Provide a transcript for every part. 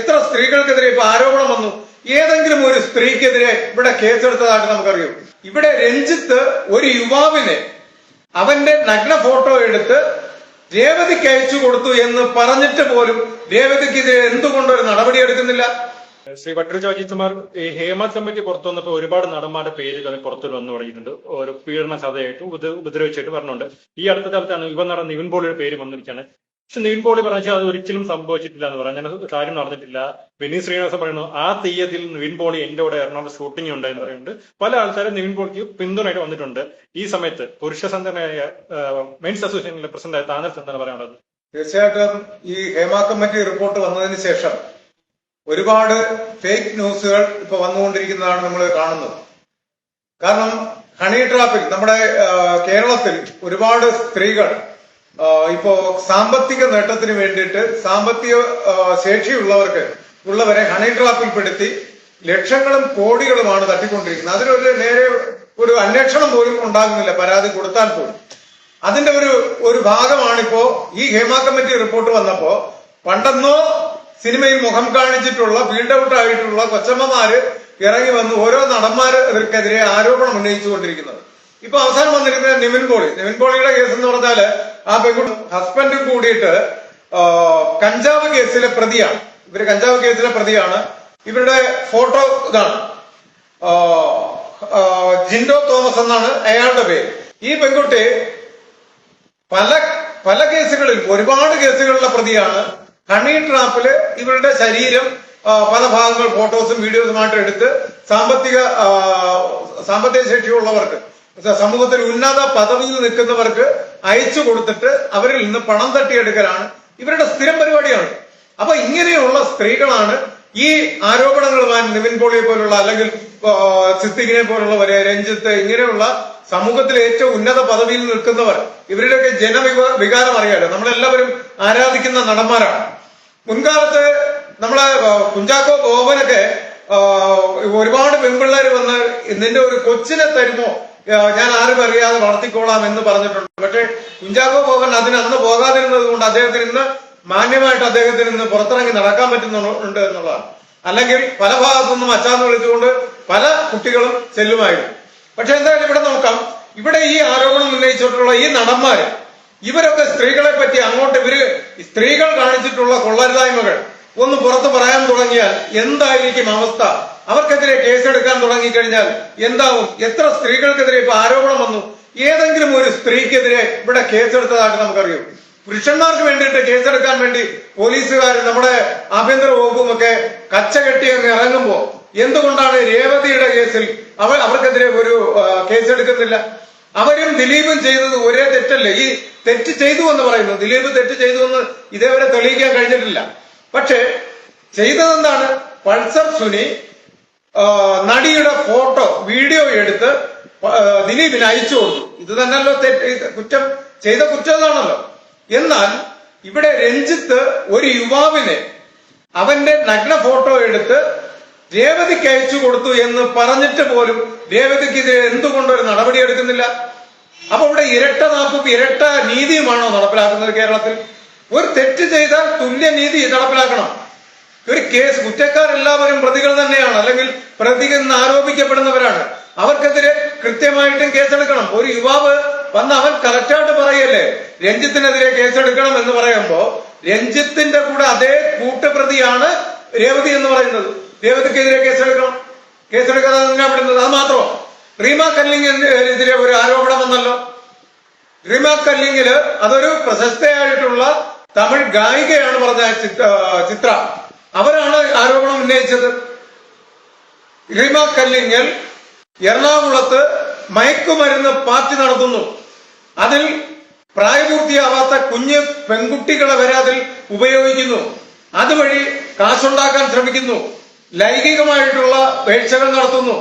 എത്ര സ്ത്രീകൾക്കെതിരെ ഇപ്പൊ ആരോപണം വന്നു? ഏതെങ്കിലും ഒരു സ്ത്രീക്കെതിരെ ഇവിടെ കേസെടുത്തതായിട്ട് നമുക്കറിയാം. ഇവിടെ രഞ്ജിത്ത് ഒരു യുവാവിനെ അവന്റെ നഗ്ന ഫോട്ടോ എടുത്ത് രേവതിക്ക് അയച്ചു കൊടുത്തു എന്ന് പറഞ്ഞിട്ട് പോലും രേവതിക്കെതിരെ എന്തുകൊണ്ടൊരു നടപടി എടുക്കുന്നില്ല? ശ്രീ ഭട്ടതിരി അജിത്കുമാർ, ഈ ഹേമ കമ്മിറ്റി പുറത്തു വന്നപ്പോൾ ഒരുപാട് നടന്മാരുടെ പേര് പുറത്തു വന്നു തുടങ്ങിയിട്ടുണ്ട്. ഒരു പീഡന കഥയായിട്ടും ഉപദ്രവിച്ചായിട്ട് പറഞ്ഞുണ്ട്. ഈ അടുത്ത കാലത്താണ് യുവ നടൻ നിവിൻ പോളിയുടെ പേര് വന്നിരിക്കുകയാണ്. പക്ഷെ നിവിൻ പോളി പറഞ്ഞാൽ അത് ഒരിക്കലും സംഭവിച്ചിട്ടില്ല എന്ന് പറഞ്ഞു. അങ്ങനെ കാര്യം നടന്നിട്ടില്ല. വിനീത് ശ്രീനിവാസൻ പറയുന്നു ആ തീയതിയിൽ നിവിൻ പോളി എന്റെ കൂടെ എറണാകുളം ഷൂട്ടിംഗ് ഉണ്ട് എന്ന് പറയുന്നുണ്ട്. പല ആൾക്കാരും നിവിൻ പോളിക്ക് പിന്തുണയായിട്ട് വന്നിട്ടുണ്ട്. ഈ സമയത്ത് പുരുഷ സംഘടനയായ മെൻസ് അസോസിയേഷനിലെ പ്രസിഡന്റായ താങ്കൾ എന്താണ് പറയാനുള്ളത്? തീർച്ചയായിട്ടും ഈ ഹേമ കമ്മിറ്റി റിപ്പോർട്ട് വന്നതിന് ശേഷം ഒരുപാട് ഫേക്ക് ന്യൂസുകൾ ഇപ്പൊ വന്നുകൊണ്ടിരിക്കുന്നതാണ് നമ്മൾ കാണുന്നത്. കാരണം ഹണി ട്രാപ്പിൽ നമ്മുടെ കേരളത്തിൽ ഒരുപാട് സ്ത്രീകൾ ഇപ്പോ സാമ്പത്തിക നേട്ടത്തിന് വേണ്ടിയിട്ട് സാമ്പത്തിക ശേഷിയുള്ളവരെ ഹണി ട്രാപ്പിൽ പെടുത്തി ലക്ഷങ്ങളും കോടികളുമാണ് തട്ടിക്കൊണ്ടിരിക്കുന്നത്. അതിനൊരു നേരെ ഒരു അന്വേഷണം പോലും ഉണ്ടാകുന്നില്ല, പരാതി കൊടുത്താൽ പോലും. അതിന്റെ ഒരു ഭാഗമാണിപ്പോ ഈ ഹേമ കമ്മിറ്റി റിപ്പോർട്ട് വന്നപ്പോ പണ്ടെന്നോ സിനിമയിൽ മുഖം കാണിച്ചിട്ടുള്ള ഫീൽഡ് ഔട്ട് ആയിട്ടുള്ള കൊച്ചമ്മമാര് ഇറങ്ങി വന്ന് ഓരോ നടന്മാർക്കെതിരെ ആരോപണം ഉന്നയിച്ചുകൊണ്ടിരിക്കുന്നത്. ഇപ്പൊ അവസാനം വന്നിരിക്കുന്നത് നിവിൻ പോളിയുടെ കേസ് എന്ന് പറഞ്ഞാല് ആ പെൺകുട്ടി ഹസ്ബൻഡും കൂടിയിട്ട് കഞ്ചാവ് കേസിലെ പ്രതിയാണ്. ഇവര് കഞ്ചാവ് കേസിലെ പ്രതിയാണ്. ഇവരുടെ ഫോട്ടോ ഇതാണ്, ജിൻഡോ തോമസ് എന്നാണ് അയാളുടെ പേര്. ഈ പെൺകുട്ടി പല കേസുകളിൽ ഒരുപാട് കേസുകളിലെ പ്രതിയാണ്. ഹണി ട്രാപ്പില് ഇവരുടെ ശരീരം പല ഭാഗങ്ങൾ ഫോട്ടോസും വീഡിയോസുമായിട്ട് എടുത്ത് സാമ്പത്തിക ശേഷിയുള്ളവർക്ക്, സമൂഹത്തിൽ ഉന്നത പദവിയിൽ നിൽക്കുന്നവർക്ക് അയച്ചു കൊടുത്തിട്ട് അവരിൽ നിന്ന് പണം തട്ടിയെടുക്കലാണ് ഇവരുടെ സ്ഥിരം പരിപാടിയാണ്. അപ്പൊ ഇങ്ങനെയുള്ള സ്ത്രീകളാണ് ഈ ആരോപണങ്ങളുമായി നിവിൻ പോളിയെ പോലുള്ള, അല്ലെങ്കിൽ സിദ്ദിഖിനെ പോലുള്ളവര്, രഞ്ജിത്ത്, ഇങ്ങനെയുള്ള സമൂഹത്തിലെ ഏറ്റവും ഉന്നത പദവിയിൽ നിൽക്കുന്നവർ, ഇവരുടെയൊക്കെ ജനവികാരം അറിയാലോ. നമ്മളെല്ലാവരും ആരാധിക്കുന്ന നടന്മാരാണ്. മുൻകാലത്ത് നമ്മളെ കുഞ്ചാക്കോ ബോബനൊക്കെ ഒരുപാട് പെൺപിള്ളേർ വന്ന് നിന്റെ ഒരു കൊച്ചിനെ തരുമോ, ഞാൻ ആരും അറിയാതെ വളർത്തിക്കോളാം എന്ന് പറഞ്ഞിട്ടുണ്ട്. പക്ഷെ കുഞ്ചാക്കോ ബോബൻ അതിന് അന്ന് പോകാതിരുന്നത് കൊണ്ട് അദ്ദേഹത്തിന് ഇന്ന് മാന്യമായിട്ട് അദ്ദേഹത്തിന് ഇന്ന് പുറത്തിറങ്ങി നടക്കാൻ പറ്റുന്നുണ്ട് എന്നുള്ളതാണ്. അല്ലെങ്കിൽ പല ഭാഗത്തുനിന്നും അച്ചാന്ന് വിളിച്ചുകൊണ്ട് പല കുട്ടികളും ചെല്ലുമായിരുന്നു. പക്ഷെ എന്തായാലും ഇവിടെ നോക്കാം, ഇവിടെ ഈ ആരോപണം ഉന്നയിച്ചിട്ടുള്ള ഈ നടന്മാര്, ഇവരൊക്കെ സ്ത്രീകളെ പറ്റി അങ്ങോട്ട് സ്ത്രീകൾ കാണിച്ചിട്ടുള്ള കൊള്ളരുതായ്മകൾ ഒന്ന് പുറത്ത് പറയാൻ തുടങ്ങിയാൽ എന്തായിരിക്കും അവസ്ഥ? അവർക്കെതിരെ കേസെടുക്കാൻ തുടങ്ങിക്കഴിഞ്ഞാൽ എന്താവും? എത്ര സ്ത്രീകൾക്കെതിരെ ഇപ്പൊ ആരോപണം വന്നു? ഏതെങ്കിലും ഒരു സ്ത്രീക്കെതിരെ ഇവിടെ കേസെടുത്തതായിട്ട് നമുക്കറിയാം. പുരുഷന്മാർക്ക് വേണ്ടിയിട്ട് കേസെടുക്കാൻ വേണ്ടി പോലീസുകാർ, നമ്മുടെ ആഭ്യന്തര വകുപ്പും ഒക്കെ കച്ചകെട്ടി അങ്ങ് ഇറങ്ങുമ്പോ എന്തുകൊണ്ടാണ് രേവതിയുടെ കേസിൽ അവർക്കെതിരെ ഒരു കേസെടുക്കുന്നില്ല? അവരും ദിലീപും ചെയ്തത് ഒരേ തെറ്റല്ലേ? ഈ തെറ്റ് ചെയ്തു എന്ന് പറയുന്നു, ദിലീപ് തെറ്റ് ചെയ്തു എന്ന് ഇതേവരെ തെളിയിക്കാൻ കഴിഞ്ഞിട്ടില്ല. പക്ഷെ ചെയ്തതെന്താണ്? പൾസർ സുനി നടിയുടെ ഫോട്ടോ വീഡിയോ എടുത്ത് ദിലീപിന് അയച്ചു കൊടുത്തു. ഇത് തന്നെയല്ലോ കുറ്റം ചെയ്ത കുറ്റമാണല്ലോ. എന്നാൽ ഇവിടെ രഞ്ജിത്ത് ഒരു യുവാവിനെ അവന്റെ നഗ്ന ഫോട്ടോ എടുത്ത് രേവതിക്ക് അയച്ചു കൊടുത്തു എന്ന് പറഞ്ഞിട്ട് പോലും രേവതിക്കെതിരെ എന്തുകൊണ്ടൊരു നടപടി എടുക്കുന്നില്ല? അപ്പൊ ഇവിടെ ഇരട്ട നാപ്പും ഇരട്ട നീതിയുമാണോ നടപ്പിലാക്കുന്നത് കേരളത്തിൽ? ഒരു തെറ്റ് ചെയ്താൽ തുല്യനീതി നടപ്പിലാക്കണം. ഒരു കേസ്, കുറ്റക്കാരെല്ലാവരും പ്രതികൾ തന്നെയാണ്, അല്ലെങ്കിൽ പ്രതി എന്ന് ആരോപിക്കപ്പെടുന്നവരാണ്. അവർക്കെതിരെ കൃത്യമായിട്ടും കേസെടുക്കണം. ഒരു യുവാവ് വന്ന് അവൻ കറക്റ്റായിട്ട് പറയല്ലേ രഞ്ജിത്തിനെതിരെ കേസെടുക്കണം എന്ന് പറയുമ്പോ രഞ്ജിത്തിന്റെ കൂടെ അതേ കൂട്ടുപ്രതിയാണ് രേവതി എന്ന് പറയുന്നത്. രേവതിക്കെതിരെ കേസെടുക്കാതെ എന്തിനാ വിടുന്നത്? അത് മാത്രമോ? റീമ കല്ലിങ്ങിനെതിരെ ഒരു ആരോപണം വന്നല്ലോ. റീമ കല്ലിങ്ങില് അതൊരു പ്രശസ്തയായിട്ടുള്ള തമിഴ് ഗായികയാണ് പറഞ്ഞ ചിത്ര, അവരാണ് ആരോപണം ഉന്നയിച്ചത്. റീമ കല്ലിങ്ങൽ എറണാകുളത്ത് മയക്കുമരുന്ന് പാർട്ടി നടത്തുന്നു, അതിൽ പ്രായപൂർത്തിയാവാത്ത കുഞ്ഞ് പെൺകുട്ടികളെ വരെ അതിൽ ഉപയോഗിക്കുന്നു, അതുവഴി കാശുണ്ടാക്കാൻ ശ്രമിക്കുന്നു, ലൈംഗികമായിട്ടുള്ള വീഴ്ചകൾ നടത്തുന്നു.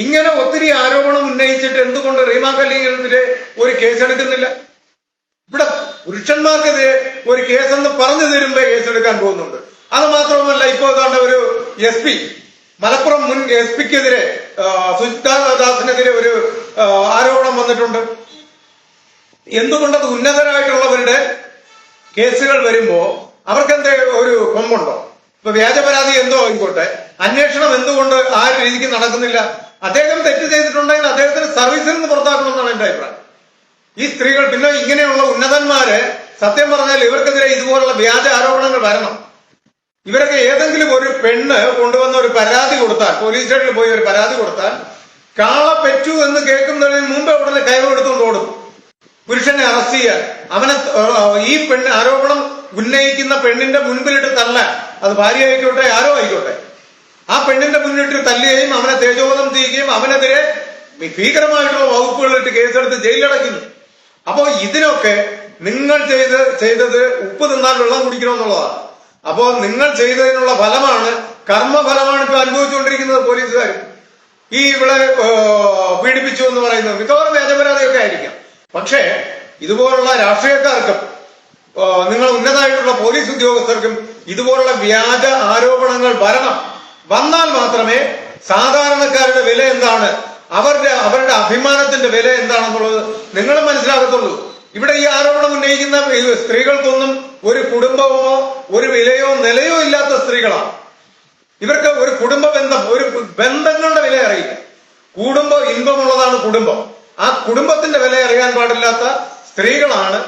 ഇങ്ങനെ ഒത്തിരി ആരോപണം ഉന്നയിച്ചിട്ട് എന്തുകൊണ്ട് റീമ കല്ലിങ്ങിനെതിരെ ഒരു കേസെടുക്കുന്നില്ല? ഇവിടെ പുരുഷന്മാർക്കെതിരെ ഒരു കേസെന്ന് പറഞ്ഞു തരുമ്പോ കേസെടുക്കാൻ പോകുന്നുണ്ട്. അത് മാത്രമല്ല, ഇപ്പോ ഏതാണ്ട് ഒരു SP, മലപ്പുറം മുൻ SP-ക്കെതിരെ സുജിതാദാസിനെതിരെ ഒരു ആരോപണം വന്നിട്ടുണ്ട്. എന്തുകൊണ്ടത് ഉന്നതരായിട്ടുള്ളവരുടെ കേസുകൾ വരുമ്പോ അവർക്കെന്തേ ഒരു കൊമ്പുണ്ടോ? ഇപ്പൊ വ്യാജ പരാതി എന്തോ ആയിക്കോട്ടെ, അന്വേഷണം എന്തുകൊണ്ട് ആ രീതിക്ക് നടക്കുന്നില്ല? അദ്ദേഹം തെറ്റ് ചെയ്തിട്ടുണ്ടെങ്കിൽ അദ്ദേഹത്തിന് സർവീസിൽ നിന്ന് പുറത്താക്കണമെന്നാണ് എന്റെ അഭിപ്രായം. ഈ സ്ത്രീകൾ പിന്നെ ഇങ്ങനെയുള്ള ഉന്നതന്മാര് സത്യം പറഞ്ഞാൽ ഇവർക്കെതിരെ ഇതുപോലുള്ള വ്യാജ ആരോപണങ്ങൾ വരണം. ഇവരൊക്കെ ഏതെങ്കിലും ഒരു പെണ്ണ് കൊണ്ടുവന്ന ഒരു പരാതി കൊടുത്താൽ, പോലീസ് സ്റ്റേഷനിൽ പോയി ഒരു പരാതി കൊടുത്താൽ, കാള പെറ്റു എന്ന് കേൾക്കുന്നതിന് മുമ്പ് ഉടനെ കൈവെടുത്തുകൊണ്ട് ഓടും പുരുഷനെ അറസ്റ്റ് ചെയ്യാൻ. അവനെ ഈ പെണ്ണ് ആരോപണം ഉന്നയിക്കുന്ന പെണ്ണിന്റെ മുൻപിലിട്ട് തല്ലാൻ, അത് ഭാര്യ ആയിക്കോട്ടെ ആരോ ആയിക്കോട്ടെ, ആ പെണ്ണിന്റെ മുന്നിട്ട് തല്ലുകയും അവനെ തേജോവധം ചെയ്യുകയും അവനെതിരെ ഭീകരമായിട്ടുള്ള വകുപ്പുകളിട്ട് കേസെടുത്ത് ജയിലടയ്ക്കുന്നു. അപ്പോ ഇതിനൊക്കെ നിങ്ങൾ ചെയ്തത് ഉപ്പ് തിന്നാൽ വെള്ളം കുടിക്കണമെന്നുള്ളതാണ്. അപ്പോ നിങ്ങൾ ചെയ്തതിനുള്ള ഫലമാണ്, കർമ്മഫലമാണ് ഇപ്പൊ അനുഭവിച്ചുകൊണ്ടിരിക്കുന്നത് പോലീസുകാർ. ഈ ഇവിടെ പീഡിപ്പിച്ചു എന്ന് പറയുന്നത് മിക്കവാറും വ്യാജപരാതിയൊക്കെ ആയിരിക്കാം. പക്ഷേ ഇതുപോലുള്ള രാഷ്ട്രീയക്കാർക്കും നിങ്ങൾ ഉന്നതമായിട്ടുള്ള പോലീസ് ഉദ്യോഗസ്ഥർക്കും ഇതുപോലുള്ള വ്യാജ ആരോപണങ്ങൾ വന്നാൽ മാത്രമേ സാധാരണക്കാരുടെ വില എന്താണ്, അവരുടെ അഭിമാനത്തിന്റെ വില എന്താണെന്നുള്ളത് നിങ്ങൾ മനസ്സിലാകത്തുള്ളൂ. ഇവിടെ ഈ ആരോപണം ഉന്നയിക്കുന്ന സ്ത്രീകൾക്കൊന്നും ഒരു കുടുംബമോ ഒരു വിലയോ നിലയോ ഇല്ലാത്ത സ്ത്രീകളാണ്. ഇവർക്ക് ഒരു കുടുംബ ബന്ധം, ഒരു ബന്ധങ്ങളുടെ വില അറിയില്ല. കുടുംബം ഇൻപമുള്ളതാണ് കുടുംബം. ആ കുടുംബത്തിന്റെ വില അറിയാൻ പാടില്ലാത്ത സ്ത്രീകളാണ്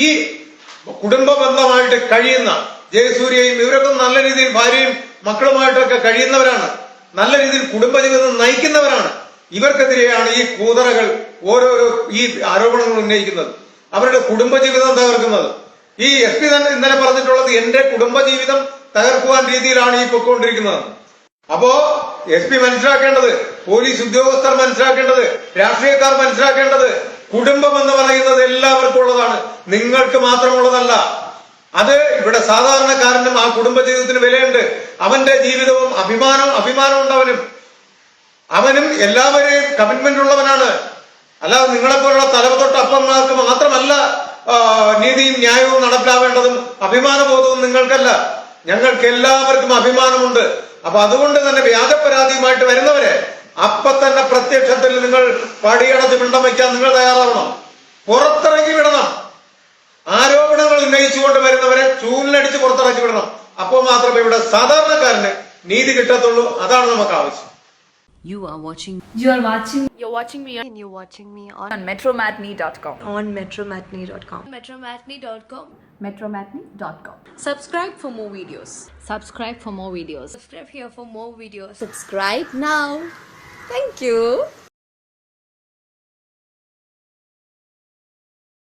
ഈ കുടുംബ ബന്ധമായിട്ട് കഴിയുന്ന ജയസൂര്യയും. ഇവരൊക്കെ നല്ല രീതിയിൽ ഭാര്യയും മക്കളുമായിട്ടൊക്കെ കഴിയുന്നവരാണ്, നല്ല രീതിയിൽ കുടുംബജീവിതം നയിക്കുന്നവരാണ്. ഇവർക്കെതിരെയാണ് ഈ കൂതറകൾ, ഓരോരോ ഈ ആരോപണങ്ങൾ ഉന്നയിക്കുന്നത്, അവരുടെ കുടുംബജീവിതം തകർക്കുന്നത്. ഈ SP ഇന്നലെ പറഞ്ഞിട്ടുള്ളത് എന്റെ കുടുംബജീവിതം തകർക്കുവാൻ രീതിയിലാണ് ഈ പൊയ്ക്കൊണ്ടിരിക്കുന്നത്. അപ്പോ SP മനസ്സിലാക്കേണ്ടത്, പോലീസ് ഉദ്യോഗസ്ഥർ മനസ്സിലാക്കേണ്ടത്, രാഷ്ട്രീയക്കാർ മനസ്സിലാക്കേണ്ടത്, കുടുംബം എന്ന് പറയുന്നത് എല്ലാവർക്കും ഉള്ളതാണ്, നിങ്ങൾക്ക് മാത്രമുള്ളതല്ല. അത് ഇവിടെ സാധാരണക്കാരനും ആ കുടുംബജീവിതത്തിന് വിലയുണ്ട്. അവന്റെ ജീവിതവും അഭിമാനമുണ്ട്. അവനും എല്ലാവരെയും കമ്മിറ്റ്മെന്റ് ഉള്ളവനാണ്. അല്ലാതെ നിങ്ങളെപ്പോലുള്ള തലതൊട്ട് അപ്പന്മാർക്ക് മാത്രമല്ല നീതിയും ന്യായവും നടപ്പിലാവേണ്ടതും അഭിമാനബോധവും നിങ്ങൾക്കല്ല, ഞങ്ങൾക്ക് എല്ലാവർക്കും അഭിമാനമുണ്ട്. അപ്പൊ അതുകൊണ്ട് തന്നെ വ്യാജ പരാതിയുമായിട്ട് വരുന്നവരെ അപ്പൊ തന്നെ പ്രത്യക്ഷത്തിൽ നിങ്ങൾ പടിയടച്ച് പിണ്ടം വയ്ക്കാൻ നിങ്ങൾ തയ്യാറാവണം, പുറത്തിറക്കി വിടണം. ആരോപണങ്ങൾ ഉന്നയിച്ചുകൊണ്ട് വരുന്നവരെ ചൂലിനടിച്ച് പുറത്തിറക്കി വിടണം. അപ്പോൾ മാത്രമേ ഇവിടെ സാധാരണക്കാരന് നീതി കിട്ടത്തുള്ളൂ. അതാണ് നമുക്ക് ആവശ്യം. You're watching me and you're watching me on metromatney.com. on metromatney.com. Metromatney.com. Subscribe for more videos. Subscribe for more videos. Subscribe here for more videos. Subscribe now. Thank you.